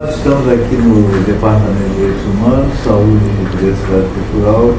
Estamos aqui no Departamento de Direitos Humanos, Saúde e Diversidade Cultural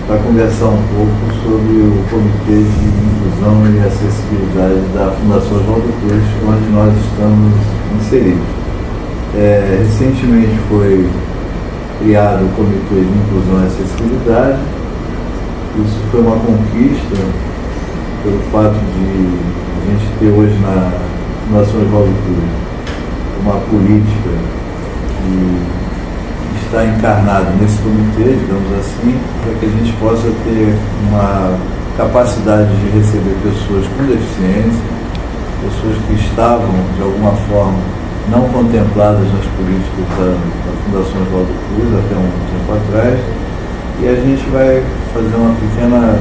para conversar um pouco sobre o Comitê de Inclusão e Acessibilidade da Fundação Oswaldo Cruz, onde nós estamos inseridos. Recentemente foi criado o Comitê de Inclusão e Acessibilidade. Isso foi uma conquista pelo fato de a gente ter hoje na Fundação Oswaldo Cruz uma política que está encarnada nesse comitê, digamos assim, para que a gente possa ter uma capacidade de receber pessoas com deficiência, pessoas que estavam, de alguma forma, não contempladas nas políticas da Fundação Oswaldo Cruz até um tempo atrás, e a gente vai fazer uma pequena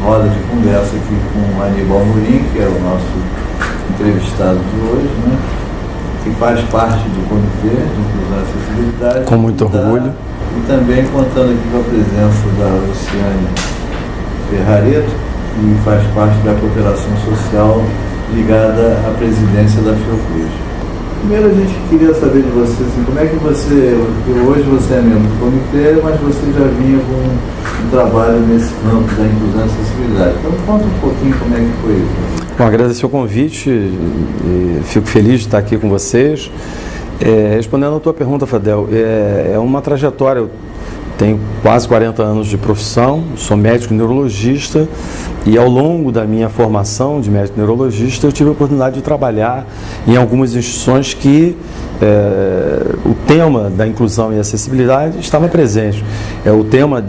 roda de conversa aqui com o Aníbal Amorim, que é o nosso entrevistado de hoje, né? Que faz parte do Comitê de Inclusão e Acessibilidade. Com muito orgulho. E também contando aqui com a presença da Luciane Ferrareto, que faz parte da cooperação social ligada à presidência da Fiocruz. Primeiro a gente queria saber de você, assim, como é que hoje você é membro do comitê, mas você já vinha com um trabalho nesse campo da inclusão e acessibilidade. Então conta um pouquinho como é que foi isso. Bom, agradecer o convite, fico feliz de estar aqui com vocês. Respondendo a tua pergunta, Fadel, é uma trajetória. Eu tenho quase 40 anos de profissão, sou médico neurologista e ao longo da minha formação de médico neurologista eu tive a oportunidade de trabalhar em algumas instituições que o tema da inclusão e acessibilidade estava presente. O tema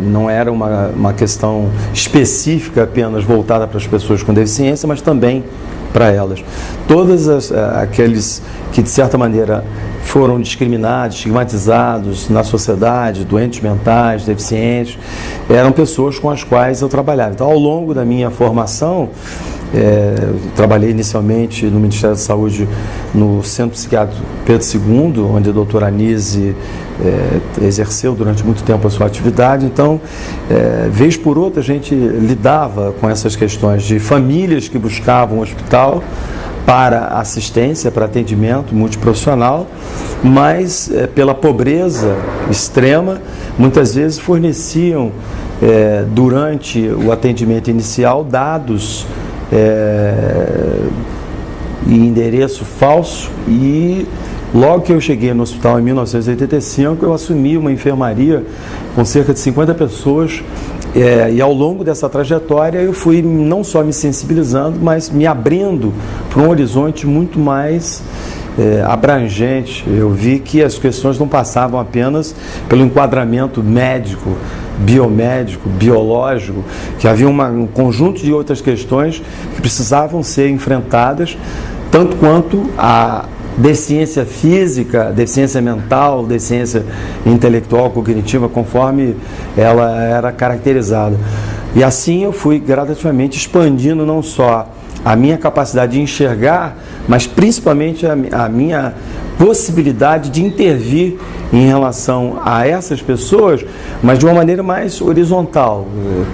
não era uma questão específica apenas voltada para as pessoas com deficiência, mas também para elas. Todos aqueles que, de certa maneira, foram discriminados, estigmatizados na sociedade, doentes mentais, deficientes, eram pessoas com as quais eu trabalhava. Então, ao longo da minha formação, trabalhei inicialmente no Ministério da Saúde, no Centro Psiquiátrico Pedro II, onde a doutora Anise exerceu durante muito tempo a sua atividade. Então, vez por outra, a gente lidava com essas questões de famílias que buscavam um hospital para assistência, para atendimento multiprofissional, mas pela pobreza extrema, muitas vezes forneciam, durante o atendimento inicial, dados e endereço falso, e logo que eu cheguei no hospital em 1985, eu assumi uma enfermaria com cerca de 50 pessoas, e ao longo dessa trajetória eu fui não só me sensibilizando, mas me abrindo para um horizonte muito mais abrangente. Eu vi que as questões não passavam apenas pelo enquadramento médico, biomédico, biológico, que havia um conjunto de outras questões que precisavam ser enfrentadas, tanto quanto a deficiência física, deficiência mental, deficiência intelectual, cognitiva, conforme ela era caracterizada. E assim eu fui gradativamente expandindo não só a minha capacidade de enxergar, mas principalmente a minha possibilidade de intervir em relação a essas pessoas, mas de uma maneira mais horizontal.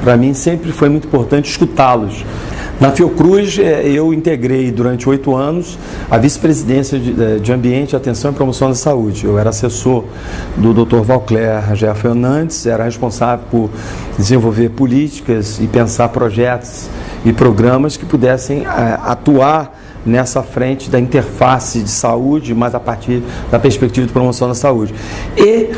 Para mim sempre foi muito importante escutá-los. Na Fiocruz, eu integrei durante 8 anos a vice-presidência de Ambiente, Atenção e Promoção da Saúde. Eu era assessor do Dr. Valcler Rangel Fernandes, era responsável por desenvolver políticas e pensar projetos e programas que pudessem atuar nessa frente da interface de saúde, mas a partir da perspectiva de promoção da saúde. E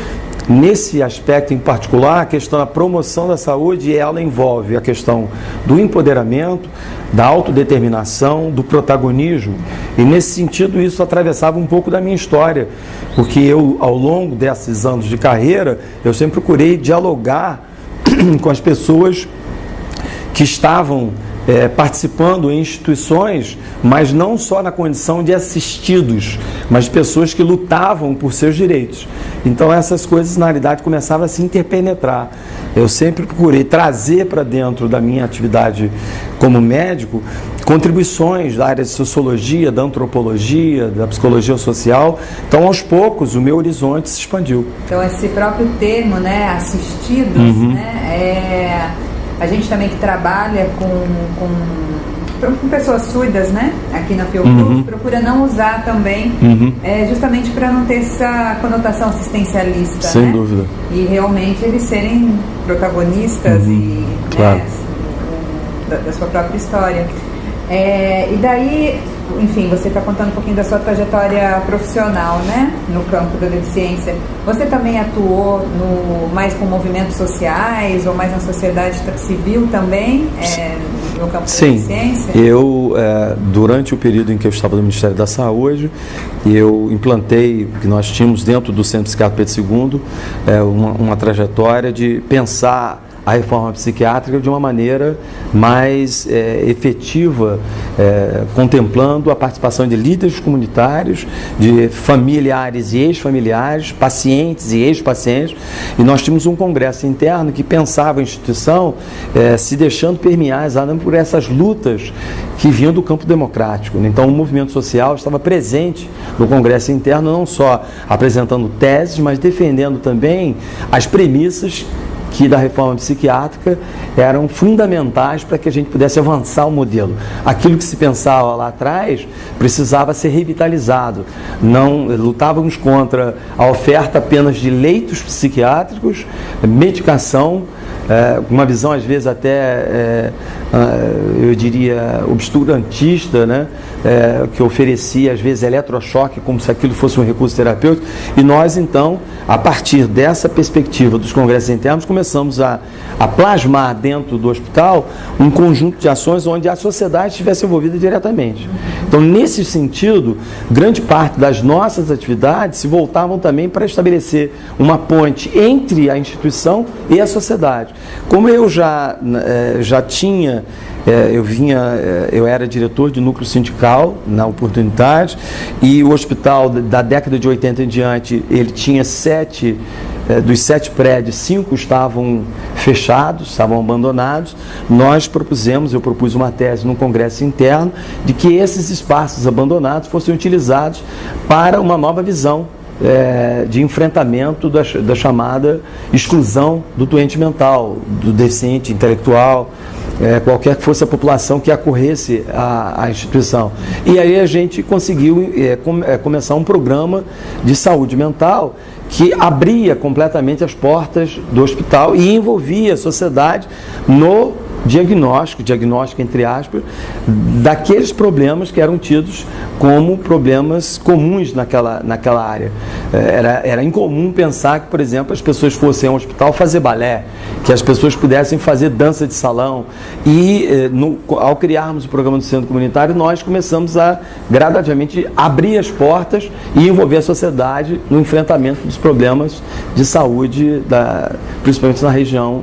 nesse aspecto em particular, a questão da promoção da saúde, ela envolve a questão do empoderamento, da autodeterminação, do protagonismo, e nesse sentido isso atravessava um pouco da minha história, porque eu, ao longo desses anos de carreira, eu sempre procurei dialogar com as pessoas que estavam participando em instituições, mas não só na condição de assistidos, mas de pessoas que lutavam por seus direitos. Então essas coisas na realidade começavam a se interpenetrar. Eu sempre procurei trazer para dentro da minha atividade como médico contribuições da área de sociologia, da antropologia, da psicologia social. Então aos poucos o meu horizonte se expandiu. Então esse próprio termo, né, assistidos, né, a gente também que trabalha com pessoas surdas, né? Aqui na Fiocruz, procura não usar também, justamente para não ter essa conotação assistencialista, sem né? dúvida. E realmente eles serem protagonistas e claro. Da sua própria história. E daí, enfim, você está contando um pouquinho da sua trajetória profissional, né, no campo da deficiência. Você também atuou mais com movimentos sociais ou mais na sociedade civil também, no campo da deficiência? Sim, eu, durante o período em que eu estava no Ministério da Saúde, eu implantei, que nós tínhamos dentro do Centro Psiquiátrico Pedro II, uma trajetória de pensar a reforma psiquiátrica de uma maneira mais efetiva, contemplando a participação de líderes comunitários, de familiares e ex-familiares, pacientes e ex-pacientes, e nós tínhamos um congresso interno que pensava a instituição se deixando permear exatamente por essas lutas que vinham do campo democrático. Então o movimento social estava presente no congresso interno, não só apresentando teses, mas defendendo também as premissas que da reforma psiquiátrica eram fundamentais para que a gente pudesse avançar o modelo. Aquilo que se pensava lá atrás precisava ser revitalizado. Não lutávamos contra a oferta apenas de leitos psiquiátricos, medicação, uma visão às vezes até, eu diria, obscurantista, né? Que oferecia às vezes eletrochoque como se aquilo fosse um recurso terapêutico, e nós então, a partir dessa perspectiva dos congressos internos, começamos a plasmar dentro do hospital um conjunto de ações onde a sociedade estivesse envolvida diretamente. Então, nesse sentido, grande parte das nossas atividades se voltavam também para estabelecer uma ponte entre a instituição e a sociedade. Como eu já tinha, eu era diretor de núcleo sindical na oportunidade, e o hospital da década de 80 em diante, ele tinha dos 7 prédios, 5 estavam fechados, estavam abandonados. Eu propus uma tese no congresso interno de que esses espaços abandonados fossem utilizados para uma nova visão de enfrentamento da chamada exclusão do doente mental, do deficiente intelectual, qualquer que fosse a população que acorresse à instituição. E aí a gente conseguiu começar um programa de saúde mental que abria completamente as portas do hospital e envolvia a sociedade no diagnóstico entre aspas, daqueles problemas que eram tidos como problemas comuns naquela área. Era incomum pensar que, por exemplo, as pessoas fossem ao hospital fazer balé, que as pessoas pudessem fazer dança de salão. E ao criarmos o programa do Centro Comunitário, nós começamos a gradativamente abrir as portas e envolver a sociedade no enfrentamento dos problemas de saúde, principalmente na região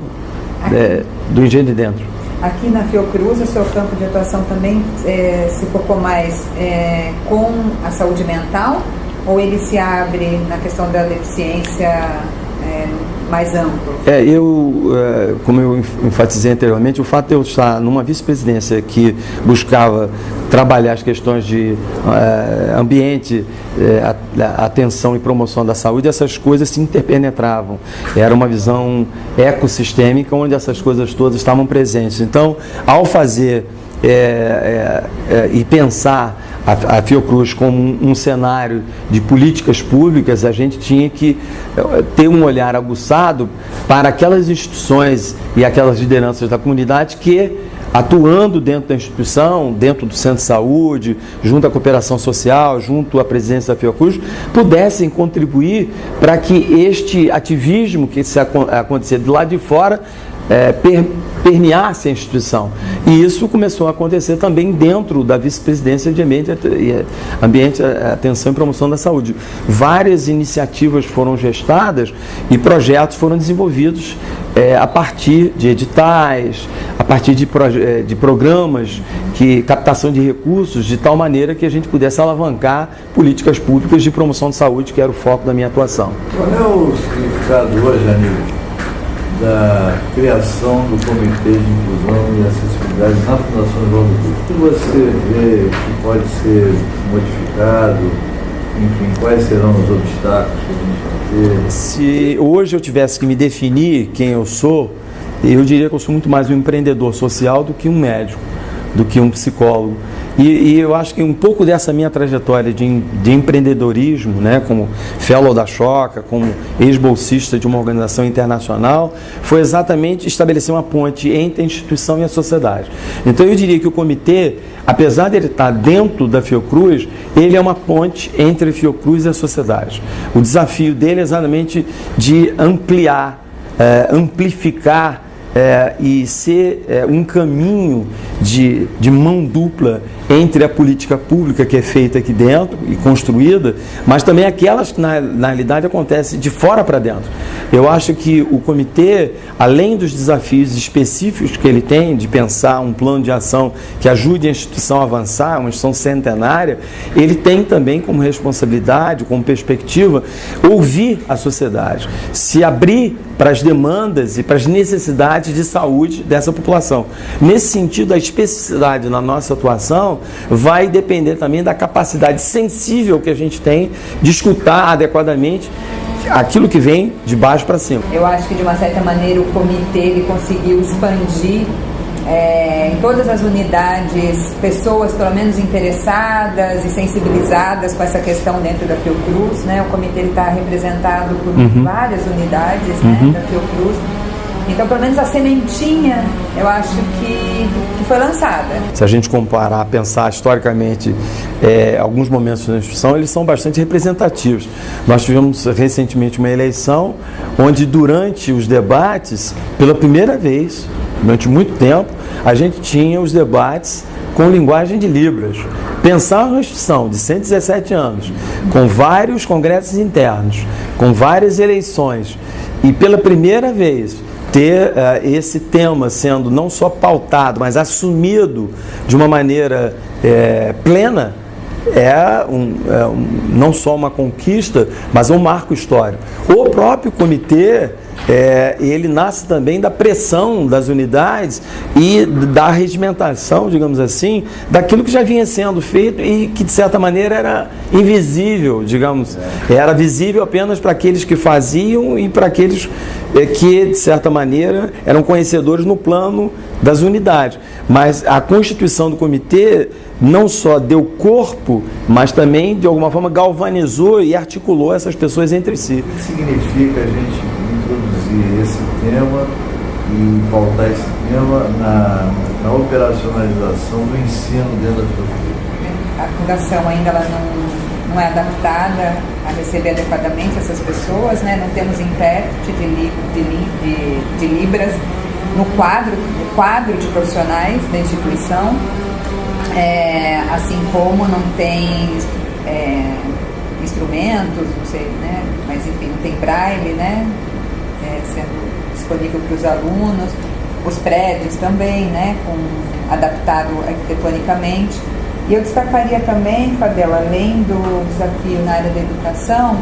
do Engenho de Dentro. Aqui na Fiocruz, o seu campo de atuação também se focou mais com a saúde mental, ou ele se abre na questão da deficiência mais amplo? Como eu enfatizei anteriormente, o fato de eu estar numa vice-presidência que buscava trabalhar as questões de ambiente, atenção e promoção da saúde, essas coisas se interpenetravam. Era uma visão ecossistêmica onde essas coisas todas estavam presentes. Então, ao fazer e pensar a Fiocruz como um cenário de políticas públicas, a gente tinha que ter um olhar aguçado para aquelas instituições e aquelas lideranças da comunidade que, atuando dentro da instituição, dentro do centro de saúde, junto à cooperação social, junto à presidência da Fiocruz, pudessem contribuir para que este ativismo que se acontecia do lado de fora permeasse a instituição. E isso começou a acontecer também dentro da vice-presidência de Ambiente, Atenção e Promoção da Saúde. Várias iniciativas foram gestadas e projetos foram desenvolvidos a partir de editais, a partir de programas, captação de recursos, de tal maneira que a gente pudesse alavancar políticas públicas de promoção de saúde, que era o foco da minha atuação. Qual é o significado hoje, Aníbal, da criação do Comitê de Inclusão e Acessibilidade na Fundação João do Cruz? O que você vê que pode ser modificado? Enfim, quais serão os obstáculos que a gente vai ter? Se hoje eu tivesse que me definir quem eu sou, eu diria que eu sou muito mais um empreendedor social do que um médico. do que um psicólogo. E eu acho que um pouco dessa minha trajetória de empreendedorismo, né, como fellow da Choca, como ex-bolsista de uma organização internacional, foi exatamente estabelecer uma ponte entre a instituição e a sociedade. Então eu diria que o comitê, apesar de ele estar dentro da Fiocruz, ele é uma ponte entre a Fiocruz e a sociedade. O desafio dele é exatamente de ampliar, amplificar e ser um caminho de mão dupla entre a política pública que é feita aqui dentro e construída, mas também aquelas que na realidade acontecem de fora para dentro. Eu acho que o comitê, além dos desafios específicos que ele tem de pensar um plano de ação que ajude a instituição a avançar, uma instituição centenária, ele tem também como responsabilidade, como perspectiva, ouvir a sociedade, se abrir para as demandas e para as necessidades de saúde dessa população. Nesse sentido, a especificidade na nossa atuação vai depender também da capacidade sensível que a gente tem de escutar adequadamente aquilo que vem de baixo para cima. Eu acho que, de uma certa maneira, o comitê ele conseguiu expandir em todas as unidades pessoas, pelo menos interessadas e sensibilizadas com essa questão dentro da Fiocruz, né? O comitê está representado por várias unidades, né, da Fiocruz. Então, pelo menos a sementinha, eu acho que foi lançada. Se a gente comparar, pensar historicamente alguns momentos da instituição, eles são bastante representativos. Nós tivemos recentemente uma eleição onde, durante os debates, pela primeira vez, durante muito tempo, a gente tinha os debates com linguagem de Libras. Pensar uma instituição de 117 anos, com vários congressos internos, com várias eleições, e pela primeira vez ter esse tema sendo não só pautado, mas assumido de uma maneira plena, não só uma conquista, mas um marco histórico. O próprio comitê, ele nasce também da pressão das unidades e da regimentação, digamos assim, daquilo que já vinha sendo feito e que, de certa maneira, era invisível, digamos. Era visível apenas para aqueles que faziam e para aqueles que, de certa maneira, eram conhecedores no plano das unidades. Mas a constituição do comitê não só deu corpo, mas também, de alguma forma, galvanizou e articulou essas pessoas entre si. O que significa a gente introduzir esse tema e pautar esse tema na operacionalização do ensino dentro da Fiocruz? A fundação ainda ela não é adaptada a receber adequadamente essas pessoas, né? Não temos intérprete de Libras no quadro de profissionais da instituição, assim como não tem instrumentos, não sei, né? Mas enfim, não tem braille, né? Sendo disponível para os alunos, os prédios também, né? Adaptado arquitetonicamente. E eu destacaria também, Fabela, além do desafio na área da educação,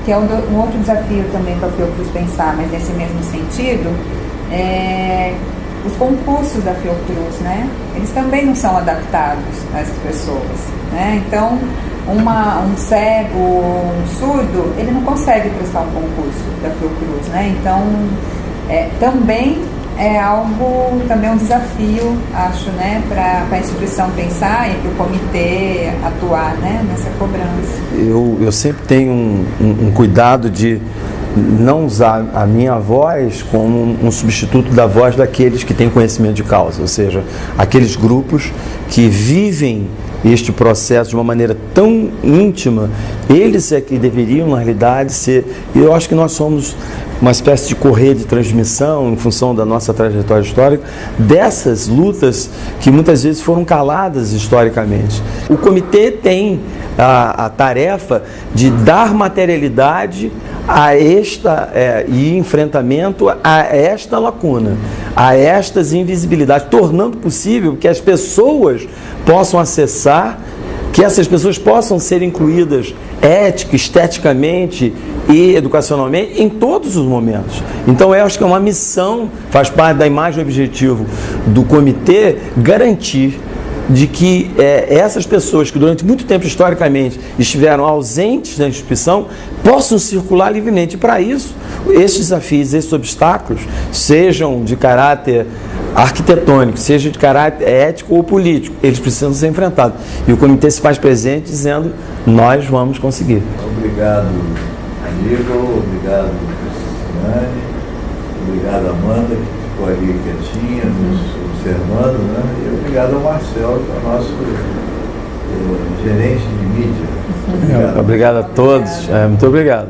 que é um outro desafio também para a Fiocruz pensar, mas nesse mesmo sentido, os concursos da Fiocruz, né? Eles também não são adaptados a essas pessoas, né? Então, um cego, um surdo, ele não consegue prestar um concurso da Fiocruz, né? Então, também é algo, também um desafio, acho, né, para a instituição pensar e para o comitê atuar, né, nessa cobrança. Eu sempre tenho um cuidado de não usar a minha voz como um substituto da voz daqueles que têm conhecimento de causa, ou seja, aqueles grupos que vivem este processo de uma maneira tão íntima, eles é que deveriam, na realidade, ser... E eu acho que nós somos uma espécie de correia de transmissão, em função da nossa trajetória histórica, dessas lutas que muitas vezes foram caladas historicamente. O comitê tem a tarefa de dar materialidade a e enfrentamento a esta lacuna, a estas invisibilidades, tornando possível que as pessoas possam acessar, que essas pessoas possam ser incluídas ética, esteticamente e educacionalmente em todos os momentos. Então eu acho que é uma missão, faz parte da imagem e objetivo do comitê, garantir de que essas pessoas que durante muito tempo, historicamente, estiveram ausentes da instituição, possam circular livremente. E para isso, esses desafios, esses obstáculos, sejam de caráter arquitetônico, seja de caráter ético ou político, eles precisam ser enfrentados. E o comitê se faz presente dizendo, nós vamos conseguir. Obrigado, Aníbal, obrigado, Cristiane, obrigado, Amanda, que ficou ali quietinha, nos observando, né? E obrigado ao Marcel, que é o nosso gerente de mídia. Obrigado a todos, muito obrigado.